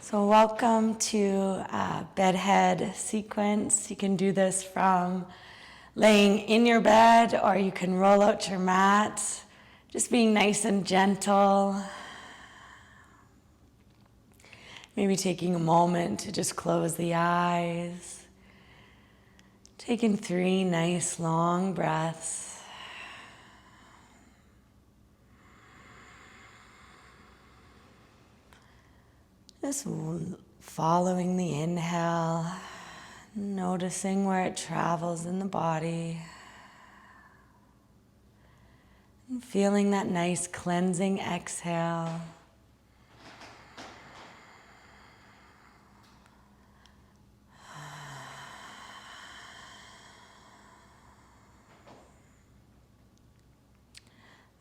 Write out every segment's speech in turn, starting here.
So welcome to bedhead sequence. You can do this from laying in your bed, or you can roll out your mat, just being nice and gentle. Maybe taking a moment to just close the eyes. Taking 3 nice long breaths. Just following the inhale, noticing where it travels in the body, and feeling that nice cleansing exhale.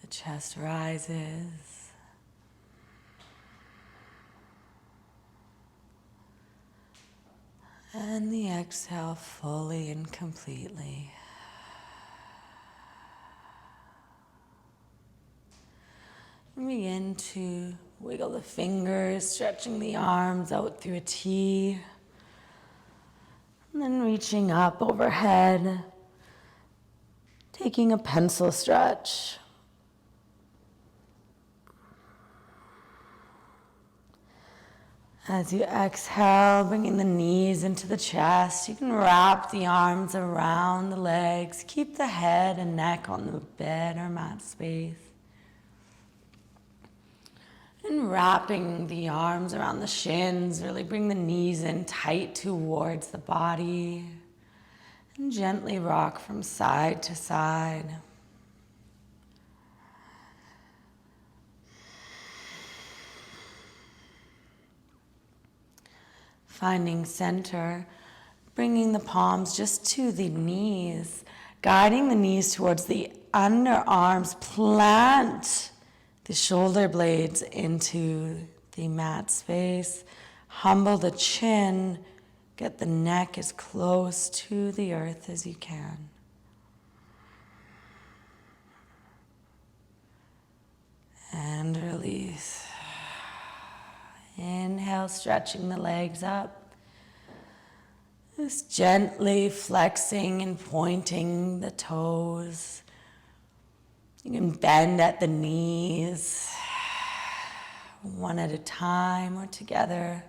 The chest rises. And the exhale fully and completely. And begin to wiggle the fingers, stretching the arms out through a T. And then reaching up overhead, taking a pencil stretch. As you exhale, bringing the knees into the chest, you can wrap the arms around the legs. Keep the head and neck on the bed or mat space. And wrapping the arms around the shins, really bring the knees in tight towards the body. And gently rock from side to side. Finding center, bringing the palms just to the knees, guiding the knees towards the underarms, plant the shoulder blades into the mat space, humble the chin, get the neck as close to the earth as you can. And release. Inhale, stretching the legs up. Just gently flexing and pointing the toes. You can bend at the knees, one at a time or together.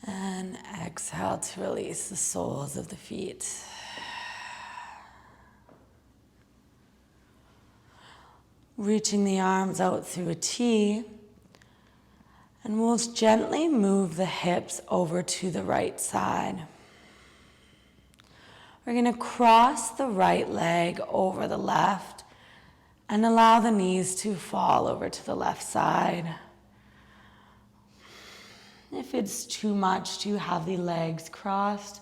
And exhale to release the soles of the feet. Reaching the arms out through a T, and we'll gently move the hips over to the right side. We're going to cross the right leg over the left and allow the knees to fall over to the left side. If it's too much to have the legs crossed,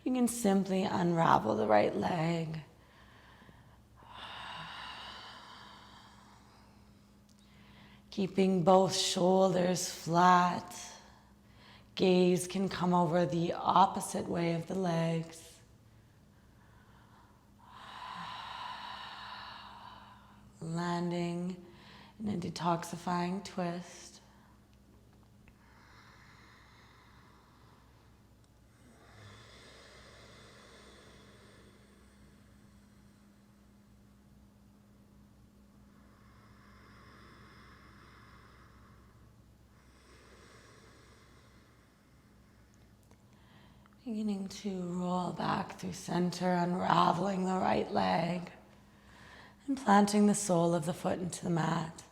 you can simply unravel the right leg. Keeping both shoulders flat. Gaze can come over the opposite way of the legs. Landing in a detoxifying twist. Beginning to roll back through center, unraveling the right leg, and planting the sole of the foot into the mat.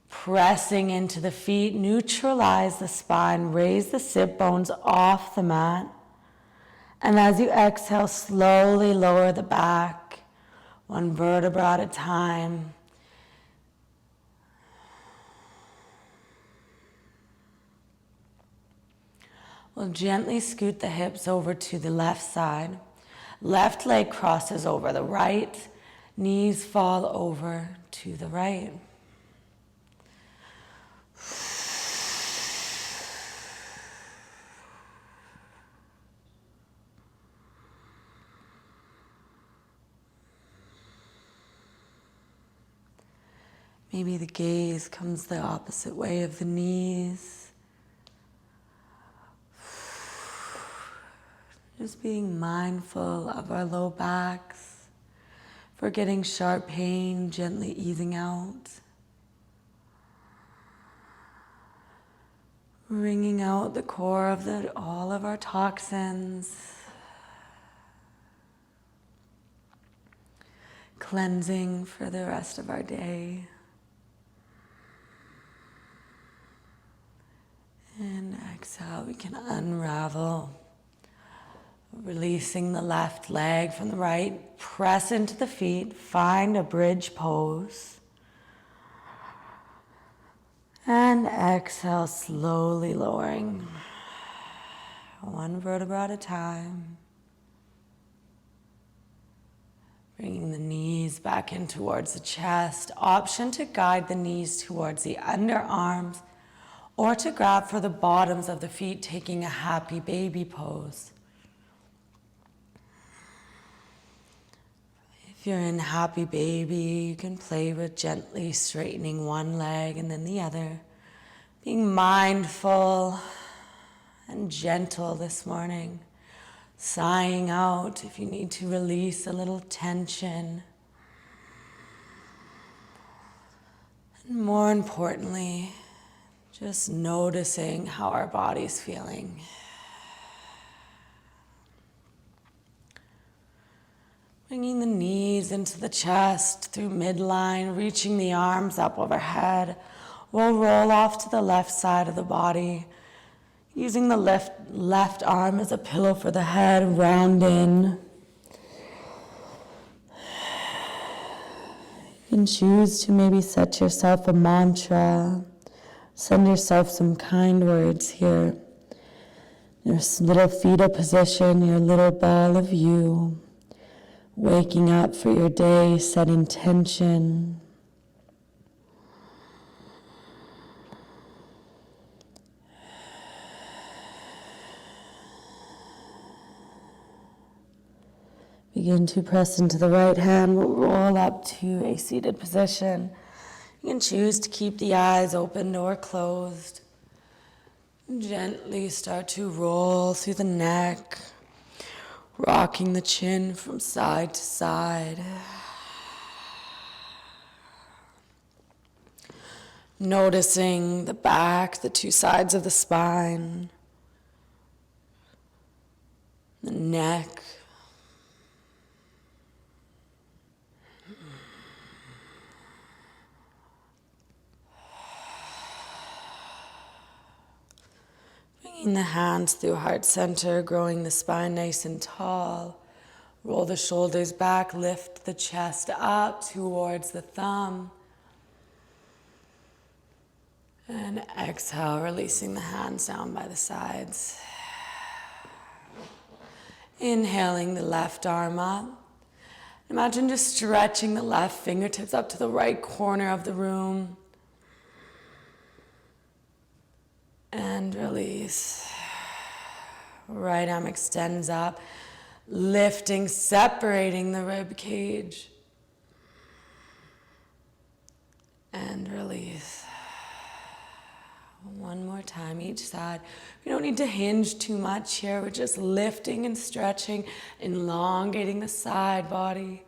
Pressing into the feet, neutralize the spine, raise the sit bones off the mat. And as you exhale, slowly lower the back, one vertebra at a time. We'll gently scoot the hips over to the left side. Left leg crosses over the right. Knees fall over to the right. Maybe the gaze comes the opposite way of the knees. Just being mindful of our low backs. If we're getting sharp pain, gently easing out. Wringing out the core of all of our toxins. Cleansing for the rest of our day. And exhale, we can unravel. Releasing the left leg from the right. Press into the feet. Find a bridge pose. And exhale, slowly lowering. One vertebra at a time. Bringing the knees back in towards the chest. Option to guide the knees towards the underarms or to grab for the bottoms of the feet, taking a happy baby pose. If you're in happy baby, you can play with gently straightening one leg and then the other. Being mindful and gentle this morning. Sighing out if you need to release a little tension. And more importantly, just noticing how our body's feeling. Bringing the knees into the chest through midline, reaching the arms up overhead. We'll roll off to the left side of the body, using the left arm as a pillow for the head, round in. You can choose to maybe set yourself a mantra. Send yourself some kind words here. Your little fetal position, your little ball of you. Waking up for your day, set intention. Begin to press into the right hand. We'll roll up to a seated position. You can choose to keep the eyes open or closed. Gently start to roll through the neck, rocking the chin from side to side. Noticing the back, the two sides of the spine, the neck. Bringing the hands through heart center, growing the spine nice and tall. Roll the shoulders back, lift the chest up towards the thumb. And exhale, releasing the hands down by the sides. Inhaling the left arm up. Imagine just stretching the left fingertips up to the right corner of the room. And release. Right arm extends up, lifting, separating the rib cage. And release. One more time, each side. We don't need to hinge too much here. We're just lifting and stretching, elongating the side body.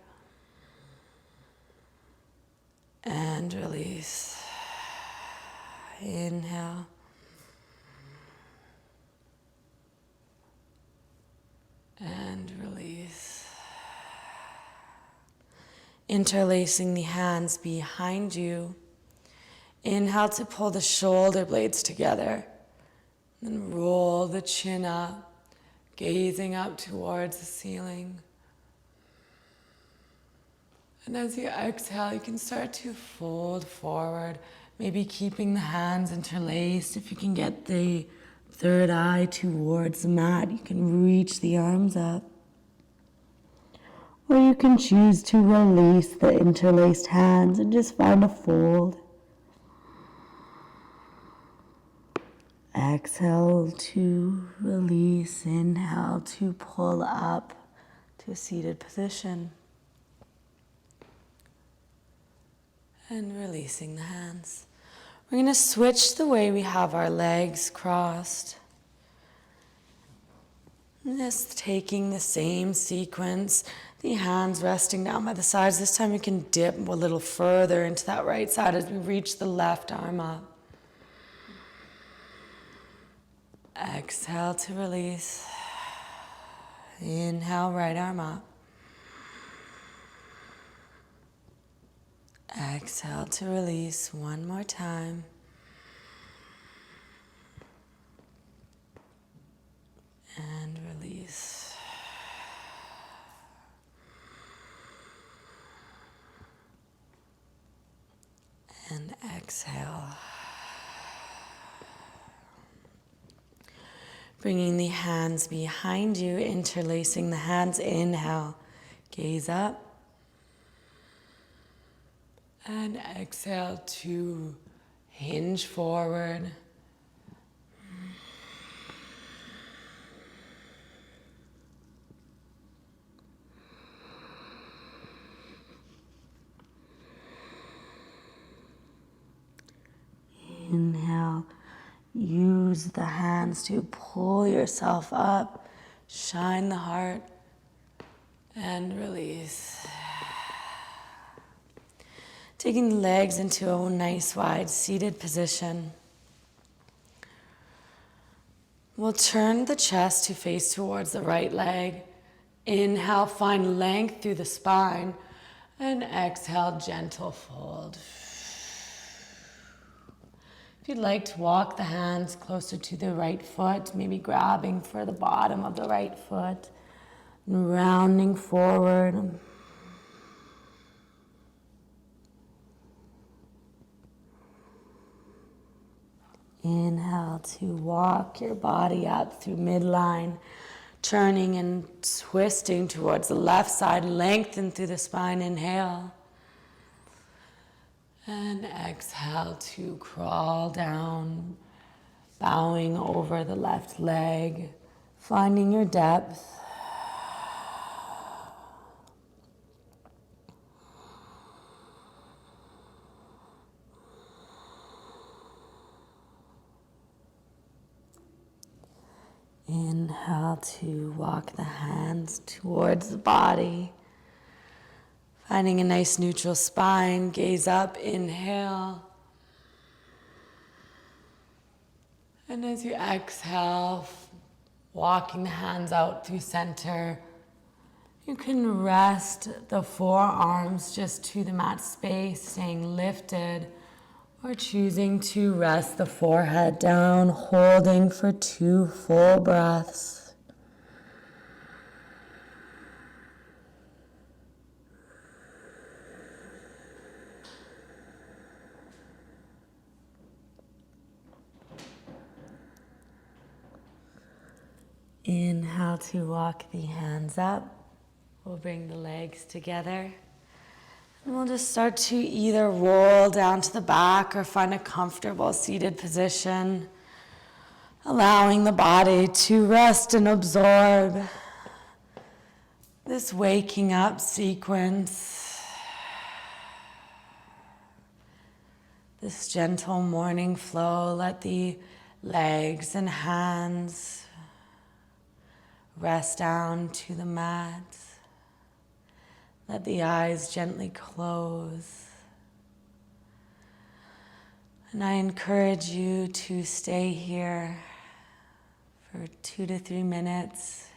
And release. Inhale. And release. Interlacing the hands behind you. Inhale to pull the shoulder blades together. Then roll the chin up, gazing up towards the ceiling. And as you exhale, you can start to fold forward, maybe keeping the hands interlaced. If you can get the third eye towards the mat, you can reach the arms up. Or you can choose to release the interlaced hands and just find a fold. Exhale to release, inhale to pull up to a seated position. And releasing the hands. We're going to switch the way we have our legs crossed. Just taking the same sequence, the hands resting down by the sides. This time we can dip a little further into that right side as we reach the left arm up. Exhale to release. Inhale, right arm up. Exhale to release one more time. And release. And exhale. Bringing the hands behind you, interlacing the hands. Inhale, gaze up. And exhale to hinge forward. Inhale, use the hands to pull yourself up, shine the heart, and release. Taking the legs into a nice wide seated position. We'll turn the chest to face towards the right leg. Inhale, find length through the spine, and exhale, gentle fold. If you'd like to walk the hands closer to the right foot, maybe grabbing for the bottom of the right foot, and rounding forward. Inhale to walk your body up through midline, turning and twisting towards the left side, lengthen through the spine, inhale. And exhale to crawl down, bowing over the left leg, finding your depth. Inhale to walk the hands towards the body. Finding a nice neutral spine, gaze up, inhale. And as you exhale, walking the hands out through center, you can rest the forearms just to the mat space, staying lifted, or choosing to rest the forehead down, holding for 2 full breaths. Inhale to walk the hands up. We'll bring the legs together. And we'll just start to either roll down to the back or find a comfortable seated position, allowing the body to rest and absorb this waking up sequence, this gentle morning flow. Let the legs and hands rest down to the mat. Let the eyes gently close. And I encourage you to stay here for 2 to 3 minutes,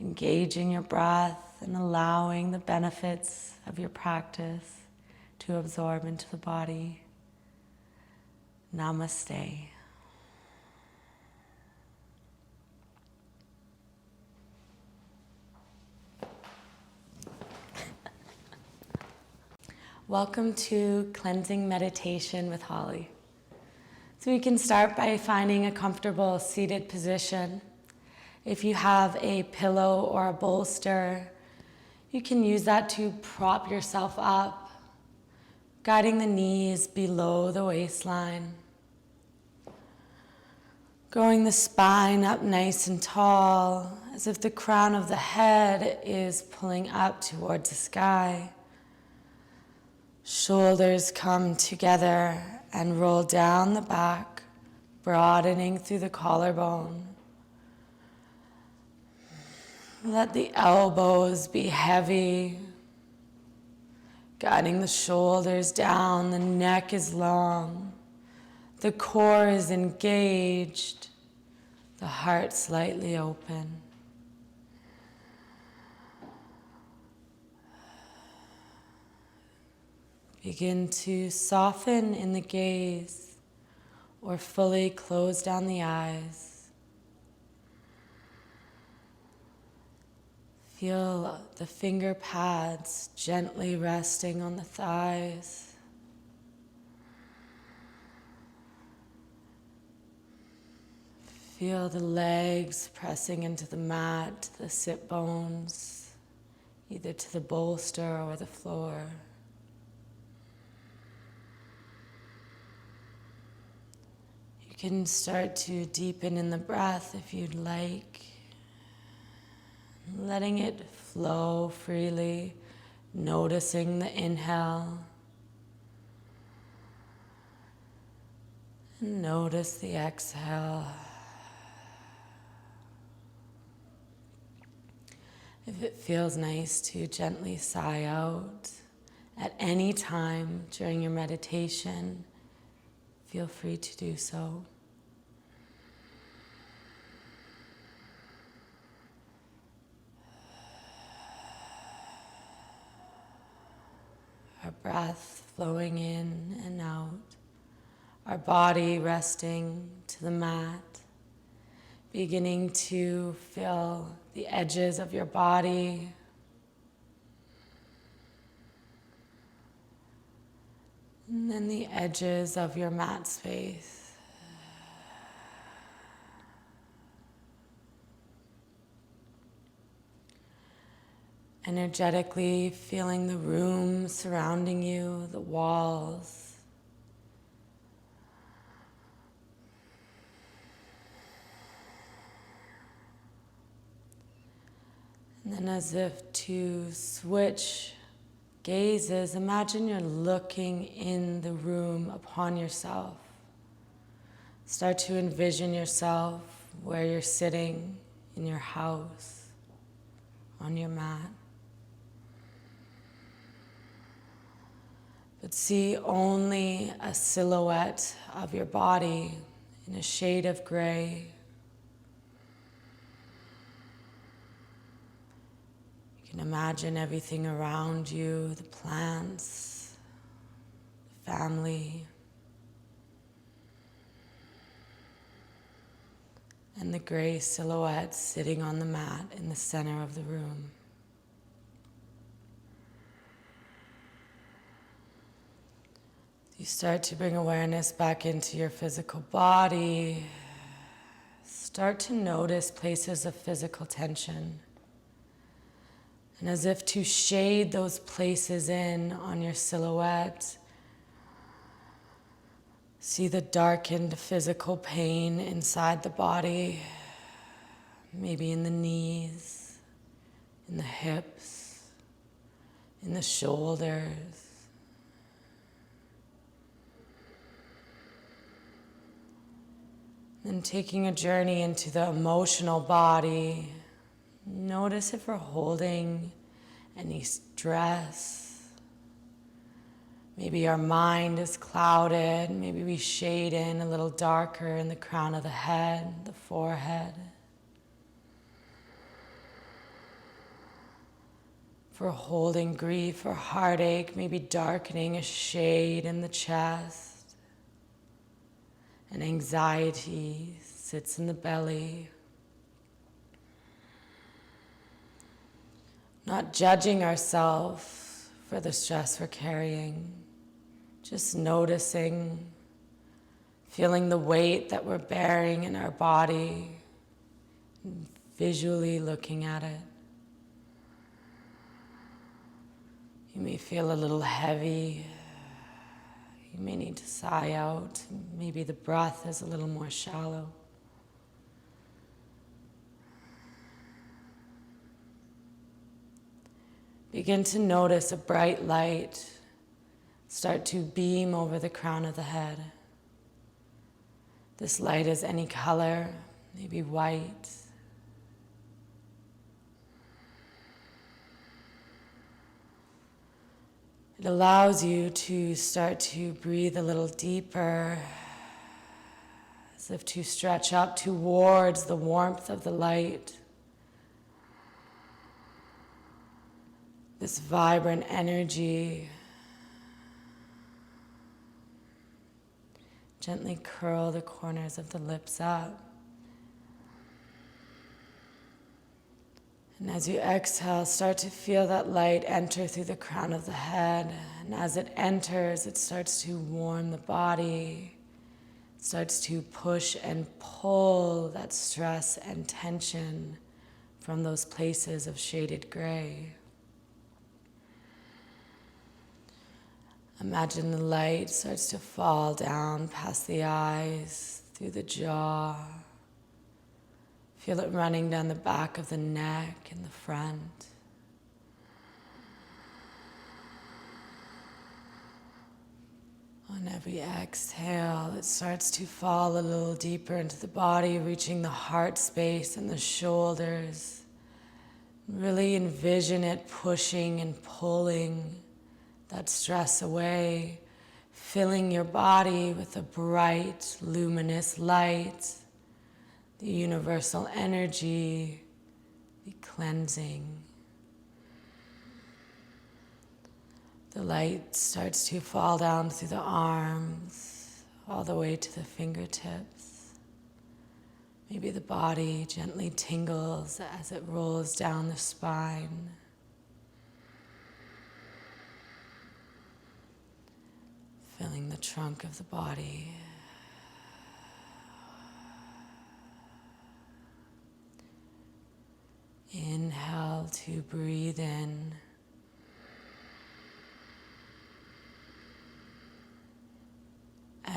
engaging your breath and allowing the benefits of your practice to absorb into the body. Namaste. Welcome to Cleansing Meditation with Holly. So we can start by finding a comfortable seated position. If you have a pillow or a bolster, you can use that to prop yourself up, guiding the knees below the waistline. Growing the spine up nice and tall, as if the crown of the head is pulling up towards the sky. Shoulders come together and roll down the back, broadening through the collarbone. Let the elbows be heavy, guiding the shoulders down. The neck is long, the core is engaged, the heart slightly open. Begin to soften in the gaze or fully close down the eyes. Feel the finger pads gently resting on the thighs. Feel the legs pressing into the mat, the sit bones, either to the bolster or the floor. You can start to deepen in the breath if you'd like, letting it flow freely, noticing the inhale, and notice the exhale. If it feels nice to gently sigh out at any time during your meditation, feel free to do so. Our breath flowing in and out, our body resting to the mat, beginning to feel the edges of your body, and then the edges of your mat space. Energetically feeling the room surrounding you, the walls. And then as if to switch gazes, imagine you're looking in the room upon yourself. Start to envision yourself where you're sitting in your house, on your mat. But see only a silhouette of your body in a shade of gray. You can imagine everything around you, the plants, the family, and the gray silhouette sitting on the mat in the center of the room. You start to bring awareness back into your physical body. Start to notice places of physical tension. And as if to shade those places in on your silhouette, see the darkened physical pain inside the body, maybe in the knees, in the hips, in the shoulders. And taking a journey into the emotional body, notice if we're holding any stress. Maybe our mind is clouded, maybe we shade in a little darker in the crown of the head, the forehead. If we're holding grief or heartache, maybe darkening a shade in the chest. And anxiety sits in the belly. Not judging ourselves for the stress we're carrying, just noticing, feeling the weight that we're bearing in our body, and visually looking at it. You may feel a little heavy. You may need to sigh out. Maybe the breath is a little more shallow. Begin to notice a bright light start to beam over the crown of the head. This light is any color, maybe white. It allows you to start to breathe a little deeper, as if to stretch up towards the warmth of the light. This vibrant energy. Gently curl the corners of the lips up. And as you exhale, start to feel that light enter through the crown of the head. And as it enters, it starts to warm the body. It starts to push and pull that stress and tension from those places of shaded gray. Imagine the light starts to fall down past the eyes, through the jaw. Feel it running down the back of the neck and the front. On every exhale, it starts to fall a little deeper into the body, reaching the heart space and the shoulders. Really envision it pushing and pulling that stress away, filling your body with a bright, luminous light, the universal energy, the cleansing. The light starts to fall down through the arms, all the way to the fingertips. Maybe the body gently tingles as it rolls down the spine. Filling the trunk of the body. Inhale to breathe in.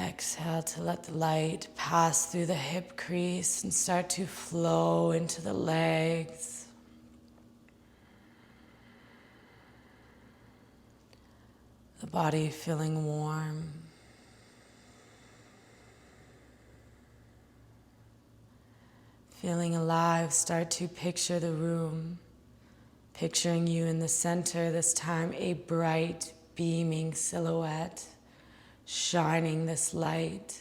Exhale to let the light pass through the hip crease and start to flow into the legs. The body feeling warm. Feeling alive, start to picture the room. Picturing you in the center, this time a bright, beaming silhouette, shining this light.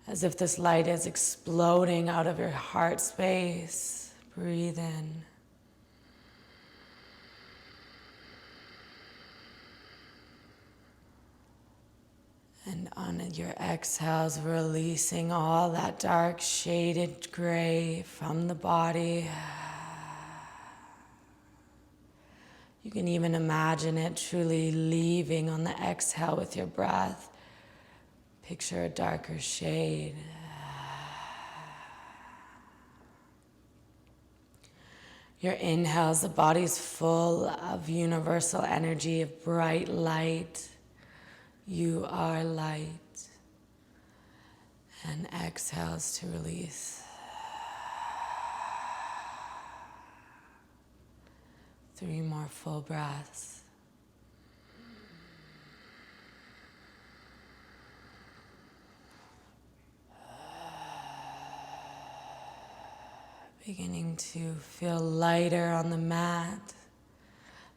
As if this light is exploding out of your heart space. Breathe in. And on your exhales, releasing all that dark shaded gray from the body. You can even imagine it truly leaving on the exhale with your breath. Picture a darker shade. Your inhales, the body's full of universal energy, of bright light. You are light. And exhales to release. 3 more full breaths. Beginning to feel lighter on the mat.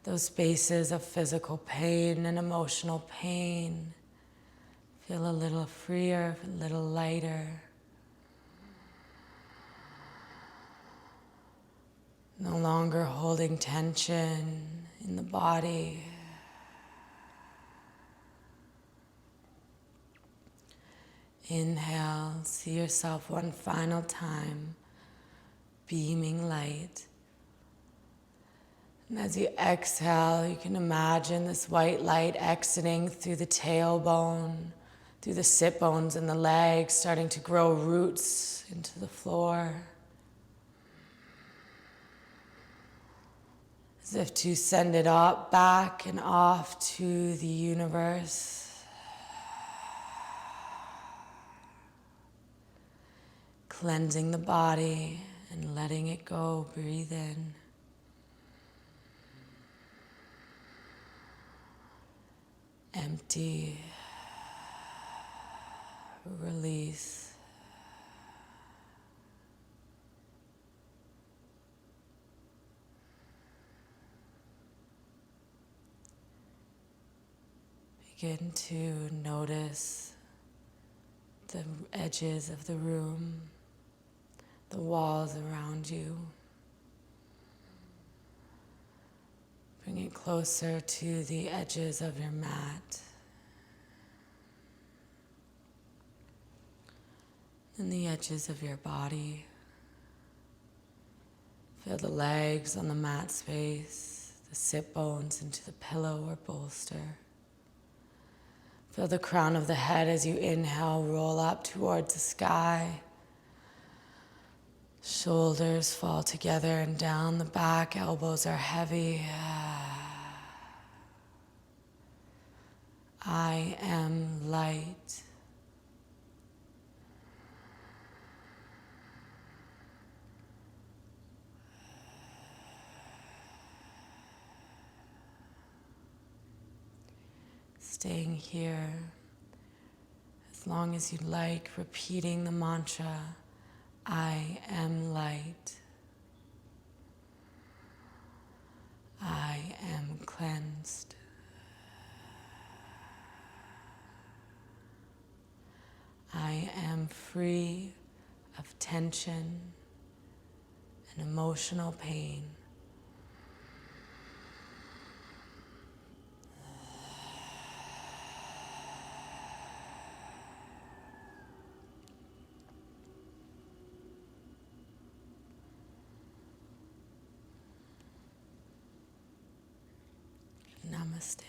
Those spaces of physical pain and emotional pain. Feel a little freer, a little lighter. No longer holding tension in the body. Inhale, see yourself one final time, beaming light. And as you exhale, you can imagine this white light exiting through the tailbone, through the sit bones and the legs, starting to grow roots into the floor. As if to send it up, back and off to the universe. Cleansing the body and letting it go. Breathe in. Empty. Release. Begin to notice the edges of the room, the walls around you. Bring it closer to the edges of your mat. And the edges of your body. Feel the legs on the mat space, the sit bones into the pillow or bolster. Feel the crown of the head as you inhale, roll up towards the sky. Shoulders fall together and down the back, elbows are heavy. I am light. Staying here as long as you like, repeating the mantra, I am light. I am cleansed. I am free of tension and emotional pain. Namaste.